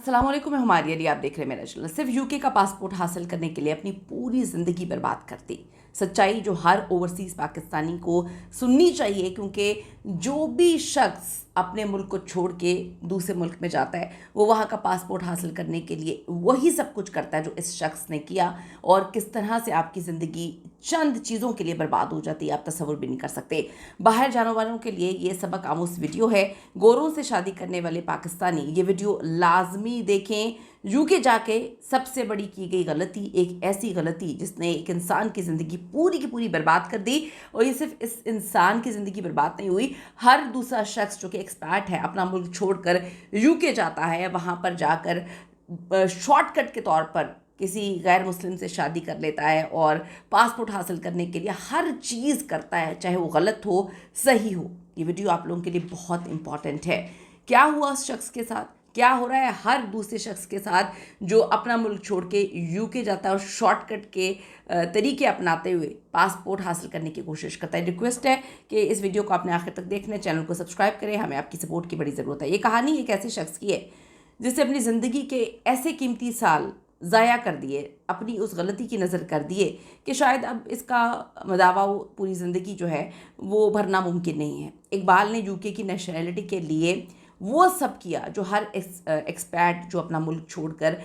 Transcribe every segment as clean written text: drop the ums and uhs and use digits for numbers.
अस्सलाम वालेकुम, मैं हमारी अली, आप देख रहे हैं मेरा चैनल। सिर्फ यूके का पासपोर्ट हासिल करने के लिए अपनी पूरी ज़िंदगी बर्बाद कर दी। सच्चाई जो हर ओवरसीज़ पाकिस्तानी को सुननी चाहिए, क्योंकि जो भी शख्स अपने मुल्क को छोड़ के दूसरे मुल्क में जाता है वो वहाँ का पासपोर्ट हासिल करने के लिए वही सब कुछ करता है जो इस शख्स ने किया, और किस तरह से आपकी ज़िंदगी चंद चीज़ों के लिए बर्बाद हो जाती है आप तसव्वुर भी नहीं कर सकते। बाहर जाने वालों के लिए ये सबक आमूज़ वीडियो है। गोरों से शादी करने वाले पाकिस्तानी ये वीडियो लाजमी देखें। यूके जाके सबसे बड़ी की गई गलती, एक ऐसी गलती जिसने एक इंसान की ज़िंदगी पूरी की पूरी बर्बाद कर दी। और ये सिर्फ इस इंसान की ज़िंदगी बर्बाद नहीं हुई, हर दूसरा शख्स जो कि एक्सपर्ट है अपना मुल्क छोड़कर यूके जाता है, वहाँ पर जाकर शॉर्टकट के तौर पर किसी गैर मुस्लिम से शादी कर लेता है और पासपोर्ट हासिल करने के लिए हर चीज़ करता है, चाहे वो गलत हो सही हो। ये वीडियो आप लोगों के लिए बहुत इंपॉर्टेंट है। क्या हुआ उस शख्स के साथ, क्या हो रहा है हर दूसरे शख्स के साथ जो अपना मुल्क छोड़ के यूके जाता है और शॉर्टकट के तरीके अपनाते हुए पासपोर्ट हासिल करने की कोशिश करता है। रिक्वेस्ट है कि इस वीडियो को आपने आखिर तक देखना है, चैनल को सब्सक्राइब करें, हमें आपकी सपोर्ट की बड़ी ज़रूरत है। ये कहानी एक ऐसे शख्स की है जिसने अपनी ज़िंदगी के ऐसे कीमती साल ज़ाया कर दिए, अपनी उस गलती की नज़र कर दिए कि शायद अब इसका दावा पूरी ज़िंदगी जो है वो भरना मुमकिन नहीं है। इकबाल ने यूके की नेशनैलिटी के लिए वो सब किया जो हर एक्सपैट जो अपना मुल्क छोड़कर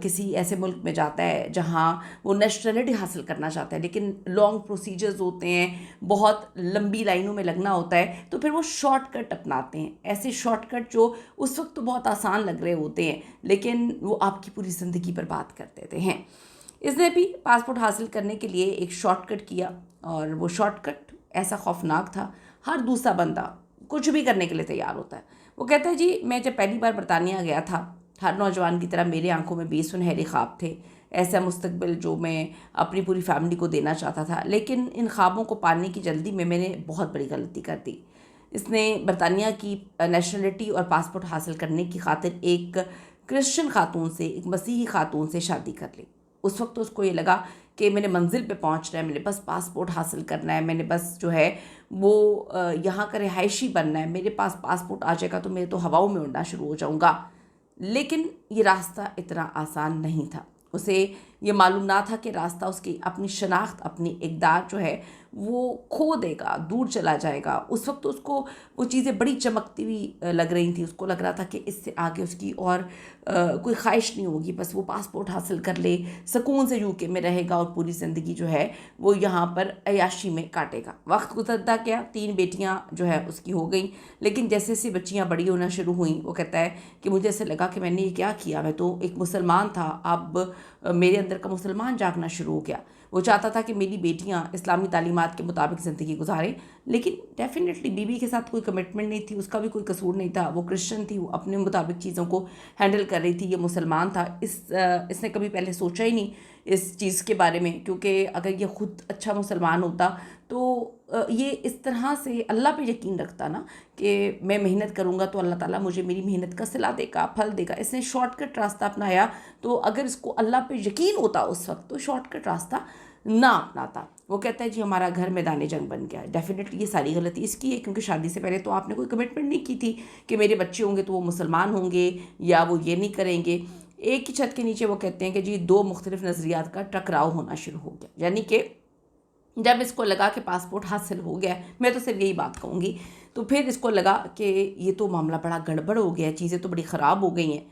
किसी ऐसे मुल्क में जाता है जहाँ वो नेशनैलिटी हासिल करना चाहता है, लेकिन लॉन्ग प्रोसीजर्स होते हैं, बहुत लंबी लाइनों में लगना होता है, तो फिर वो शॉर्टकट अपनाते हैं। ऐसे शॉर्टकट जो उस वक्त तो बहुत आसान लग रहे होते हैं, लेकिन वो आपकी पूरी ज़िंदगी बर्बाद कर देते हैं। इसने भी पासपोर्ट हासिल करने के लिए एक शॉर्टकट किया, और वो शॉर्टकट ऐसा खौफनाक था, हर दूसरा बंदा कुछ भी करने के लिए तैयार होता है। वो कहता है जी, मैं जब पहली बार बरतानिया गया था, हर नौजवान की तरह मेरी आंखों में 20 सुनहरे ख्वाब थे, ऐसा मुस्तकबिल जो मैं अपनी पूरी फैमिली को देना चाहता था, लेकिन इन ख्वाबों को पाने की जल्दी में मैंने बहुत बड़ी गलती कर दी। इसने बरतानिया की नेशनलिटी और पासपोर्ट हासिल करने की खातिर एक क्रिश्चियन खातून से, एक मसीही खातून से शादी कर ली। उस वक्त तो उसको ये लगा कि मैंने मंजिल पे पहुंचना है, मैंने बस पासपोर्ट हासिल करना है, मैंने बस जो है वो यहाँ का रिहायशी बनना है, मेरे पास पासपोर्ट आ जाएगा तो मैं तो हवाओं में उड़ना शुरू हो जाऊँगा। लेकिन ये रास्ता इतना आसान नहीं था। उसे ये मालूम ना था कि रास्ता उसकी अपनी शनाख्त, अपनी इक़दार जो है वो खो देगा, दूर चला जाएगा। उस वक्त तो उसको वो चीज़ें बड़ी चमकती हुई लग रही थी। उसको लग रहा था कि इससे आगे उसकी और कोई ख्वाहिश नहीं होगी, बस वो पासपोर्ट हासिल कर ले, सुकून से यूके में रहेगा और पूरी ज़िंदगी जो है वो यहाँ पर अय्याशी में काटेगा। वक्त गुजरता गया, 3 बेटियाँ जो है उसकी हो गई, लेकिन जैसे जैसे बच्चियाँ बड़ी होना शुरू हुई, वो कहता है कि मुझे ऐसे लगा कि मैंने ये क्या किया, मैं तो एक मुसलमान था, अब मेरे अंदर का मुसलमान जागना शुरू हो गया। वो चाहता था कि मेरी बेटियां इस्लामी तालीमात के मुताबिक ज़िंदगी गुजारें, लेकिन डेफिनेटली बीवी के साथ कोई कमिटमेंट नहीं थी, उसका भी कोई कसूर नहीं था। वो क्रिश्चियन थी, वो अपने मुताबिक चीज़ों को हैंडल कर रही थी। ये मुसलमान था। इसने कभी पहले सोचा ही नहीं इस चीज़ के बारे में, क्योंकि अगर ये ख़ुद अच्छा मुसलमान होता तो ये इस तरह से अल्लाह पे यकीन रखता ना कि मैं मेहनत करूँगा तो अल्लाह ताला मुझे मेरी मेहनत का सिला देगा, फल देगा। इसने शॉर्टकट रास्ता अपनाया, तो अगर इसको अल्लाह पे यकीन होता उस वक्त तो शॉर्टकट रास्ता ना अपनाता। वो कहता है जी, हमारा घर मैदान जंग बन गया। डेफिनेटली ये सारी गलती इसकी है, क्योंकि शादी से पहले तो आपने कोई कमिटमेंट नहीं की थी कि मेरे बच्चे होंगे तो वो मुसलमान होंगे या वो ये नहीं करेंगे। एक ही छत के नीचे वो कहते हैं कि जी 2 मुख्तलिफ नज़रियात का टकराव होना शुरू हो गया। यानी कि जब इसको लगा कि पासपोर्ट हासिल हो गया, मैं तो सिर्फ यही बात कहूँगी, तो फिर इसको लगा कि ये तो मामला बड़ा गड़बड़ हो गया, चीज़ें तो बड़ी ख़राब हो गई हैं।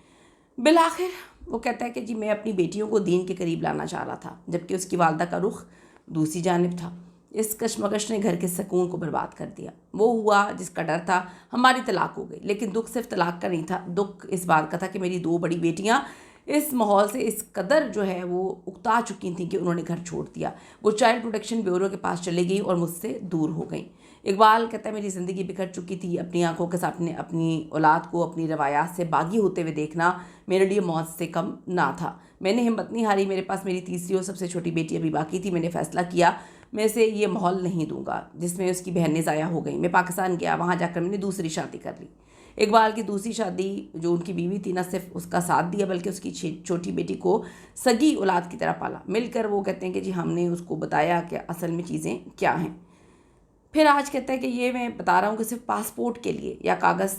बिलाखिर वो कहता है कि जी मैं अपनी बेटियों को दीन के करीब लाना चाह रहा था, जबकि उसकी वालदा का रुख दूसरी जानिब था। इस कशमकश ने घर के सुकून को बर्बाद कर दिया। वो हुआ जिसका डर था, हमारी तलाक हो गई। लेकिन दुख सिर्फ तलाक का नहीं था, दुख इस बात का था कि मेरी 2 बड़ी बेटियाँ इस माहौल से इस कदर जो है वो उकता चुकी थी कि उन्होंने घर छोड़ दिया। वो चाइल्ड प्रोटेक्शन ब्यूरो के पास चली गई और मुझसे दूर हो गई। इकबाल कहता है मेरी ज़िंदगी बिखर चुकी थी, अपनी आंखों के सामने अपनी औलाद को अपनी रवायात से बागी होते हुए देखना मेरे लिए मौत से कम ना था। मैंने हिम्मत नहीं हारी, मेरे पास मेरी तीसरी और सबसे छोटी बेटी अभी बाकी थी। मैंने फ़ैसला किया मैं इसे ये माहौल नहीं दूंगा जिसमें उसकी बहनें ज़ाया हो गई। मैं पाकिस्तान गया, वहाँ जाकर मैंने दूसरी शादी कर ली। इकबाल की दूसरी शादी जो उनकी बीवी थी, न सिर्फ उसका साथ दिया बल्कि उसकी छोटी बेटी को सगी औलाद की तरह पाला। मिलकर वो कहते हैं कि जी हमने उसको बताया कि असल में चीज़ें क्या हैं। फिर आज कहता है कि ये मैं बता रहा हूँ कि सिर्फ पासपोर्ट के लिए या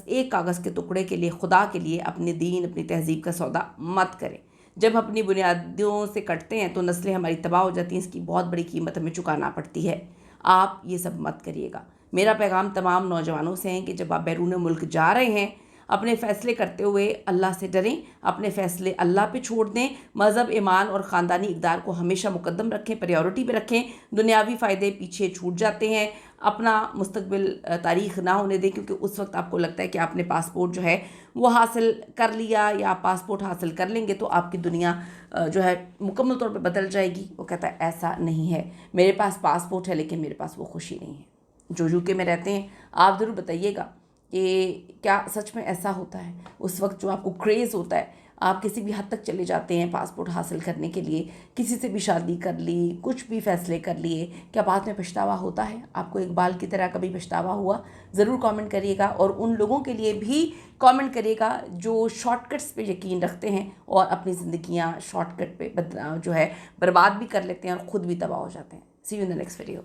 एक कागज़ के टुकड़े के लिए खुदा के लिए अपने दीन अपनी तहज़ीब का सौदा मत करें। जब हम अपनी बुनियादियों से कटते हैं तो नस्लें हमारी तबाह हो जाती हैं, इसकी बहुत बड़ी कीमत हमें चुकाना पड़ती है। आप ये सब मत करिएगा। मेरा पैगाम तमाम नौजवानों से है कि जब आप बैरून मुल्क जा रहे हैं, अपने फ़ैसले करते हुए अल्लाह से डरें, अपने फ़ैसले अल्लाह पे छोड़ दें, मज़हब, ईमान और ख़ानदानी इक़दार को हमेशा मुक़द्दम रखें, प्रायोरिटी पे रखें। दुनियावी फ़ायदे पीछे छूट जाते हैं। अपना मुस्तक़बिल तारीख़ ना होने दें, क्योंकि उस वक्त आपको लगता है कि आपने पासपोर्ट जो है वो हासिल कर लिया या आप पासपोर्ट हासिल कर लेंगे तो आपकी दुनिया जो है मुकम्मल तौर पे बदल जाएगी। वो कहता है ऐसा नहीं है, मेरे पास पासपोर्ट है लेकिन मेरे पास वो खुशी नहीं है। जो यूके में रहते हैं, आप ज़रूर बताइएगा कि क्या सच में ऐसा होता है। उस वक्त जो आपको क्रेज़ होता है, आप किसी भी हद तक चले जाते हैं पासपोर्ट हासिल करने के लिए, किसी से भी शादी कर ली, कुछ भी फ़ैसले कर लिए, क्या बाद में पछतावा होता है? आपको इकबाल की तरह कभी पछतावा हुआ? ज़रूर कमेंट करिएगा। और उन लोगों के लिए भी कमेंट करिएगा जो शॉर्टकट्स पे यकीन रखते हैं और अपनी ज़िंदगियाँ शॉर्टकट पे जो है बर्बाद भी कर लेते हैं और ख़ुद भी तबाह हो जाते हैं। See you in the next video.